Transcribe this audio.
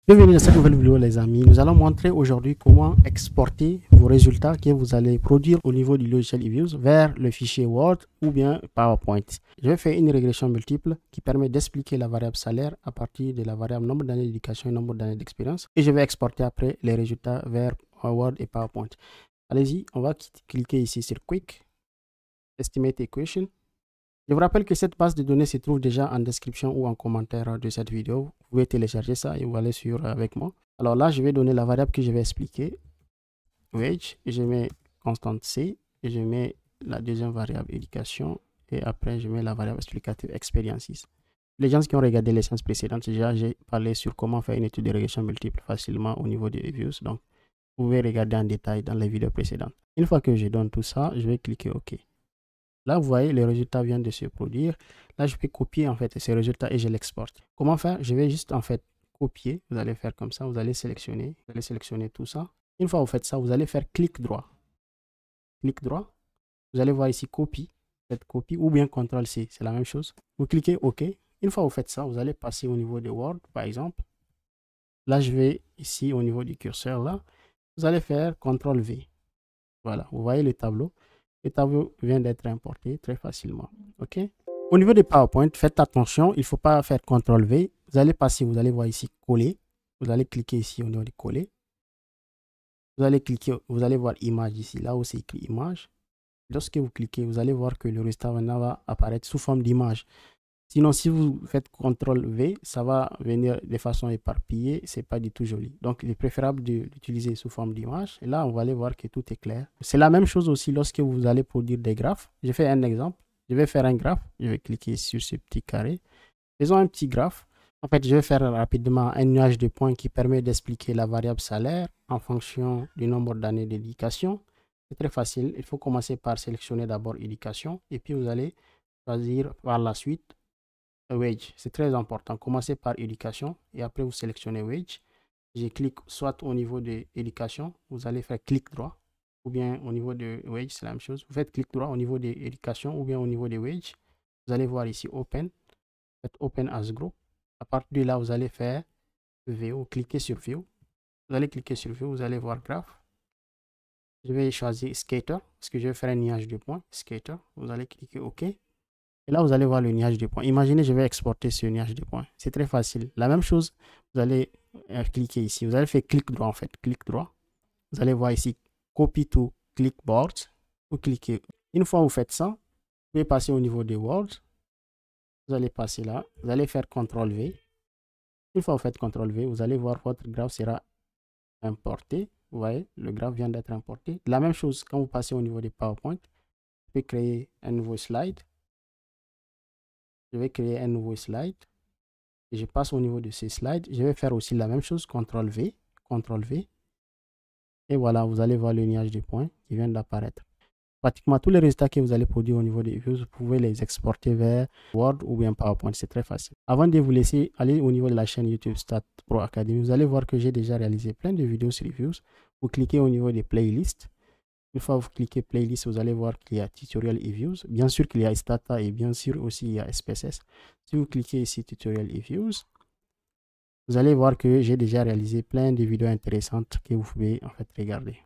Bienvenue dans cette nouvelle vidéo les amis. Nous allons montrer aujourd'hui comment exporter vos résultats que vous allez produire au niveau du logiciel eViews vers le fichier Word ou bien PowerPoint. Je vais faire une régression multiple qui permet d'expliquer la variable salaire à partir de la variable nombre d'années d'éducation et nombre d'années d'expérience. Et je vais exporter après les résultats vers Word et PowerPoint. Allez-y, on va cliquer ici sur Quick, Estimate Equation. Je vous rappelle que cette base de données se trouve déjà en description ou en commentaire de cette vidéo. Vous pouvez télécharger ça et vous allez sur avec moi. Alors là, je vais donner la variable que je vais expliquer. Wage, et je mets constante C, et je mets la deuxième variable éducation, et après je mets la variable explicative experiences. Les gens qui ont regardé les séances précédentes, déjà j'ai parlé sur comment faire une étude de régression multiple facilement au niveau de eViews. Donc, vous pouvez regarder en détail dans les vidéos précédentes. Une fois que je donne tout ça, je vais cliquer OK. Là, vous voyez, le résultat vient de se produire. Là, je peux copier en fait ces résultats et je l'exporte. Comment faire? Je vais juste en fait copier. Vous allez faire comme ça. Vous allez sélectionner tout ça. Une fois que vous faites ça, vous allez faire clic droit. Clic droit. Vous allez voir ici copie. Faites copie ou bien CTRL-C. C'est la même chose. Vous cliquez OK. Une fois que vous faites ça, vous allez passer au niveau de Word, par exemple. Là, je vais ici au niveau du curseur là. Vous allez faire CTRL-V. Voilà. Vous voyez le tableau. Le tableau vient d'être importé très facilement. OK? Au niveau de PowerPoint, faites attention, il ne faut pas faire CTRL-V. Vous allez passer, vous allez voir ici coller. Vous allez cliquer ici au niveau de coller. Vous allez cliquer, vous allez voir image ici, là où c'est écrit image. Lorsque vous cliquez, vous allez voir que le résultat va apparaître sous forme d'image. Sinon, si vous faites CTRL-V, ça va venir de façon éparpillée. Ce n'est pas du tout joli. Donc, il est préférable d'utiliser sous forme d'image. Et là, on va aller voir que tout est clair. C'est la même chose aussi lorsque vous allez produire des graphes. Je fais un exemple. Je vais faire un graphe. Je vais cliquer sur ce petit carré. Faisons un petit graphe. En fait, je vais faire rapidement un nuage de points qui permet d'expliquer la variable salaire en fonction du nombre d'années d'éducation. C'est très facile. Il faut commencer par sélectionner d'abord éducation. Et puis, vous allez choisir par la suite Wage. C'est très important. Commencez par éducation et après vous sélectionnez Wage. Je clique soit au niveau de éducation, vous allez faire clic droit, ou bien au niveau de Wage, c'est la même chose. Vous faites clic droit au niveau de éducation ou bien au niveau de Wage. Vous allez voir ici Open. Faites Open as Group. À partir de là, vous allez faire View. Cliquez sur View. Vous allez cliquer sur View, vous allez voir Graph. Je vais choisir Skater parce que je vais faire un nuage de points. Skater. Vous allez cliquer OK. Et là, vous allez voir le nuage de points. Imaginez, je vais exporter ce nuage de points. C'est très facile. La même chose, vous allez cliquer ici. Vous allez faire clic droit en fait. Clic droit. Vous allez voir ici, copy to clipboard. Vous cliquez. Une fois que vous faites ça, vous pouvez passer au niveau de Word. Vous allez passer là. Vous allez faire CTRL-V. Une fois que vous faites CTRL-V, vous allez voir votre graphe sera importé. Vous voyez, le graphe vient d'être importé. La même chose, quand vous passez au niveau de PowerPoint, vous pouvez créer un nouveau slide. Je vais créer un nouveau slide. Et je passe au niveau de ces slides. Je vais faire aussi la même chose. CTRL-V. CTRL-V. Et voilà, vous allez voir le nuage de points qui vient d'apparaître. Pratiquement tous les résultats que vous allez produire au niveau des views, vous pouvez les exporter vers Word ou bien PowerPoint. C'est très facile. Avant de vous laisser aller au niveau de la chaîne YouTube Stat Pro Academy, vous allez voir que j'ai déjà réalisé plein de vidéos sur les views. Vous cliquez au niveau des playlists. Une fois que vous cliquez playlist, vous allez voir qu'il y a tutorial eViews. Bien sûr qu'il y a Stata et bien sûr aussi il y a SPSS. Si vous cliquez ici tutorial eViews, vous allez voir que j'ai déjà réalisé plein de vidéos intéressantes que vous pouvez en fait regarder.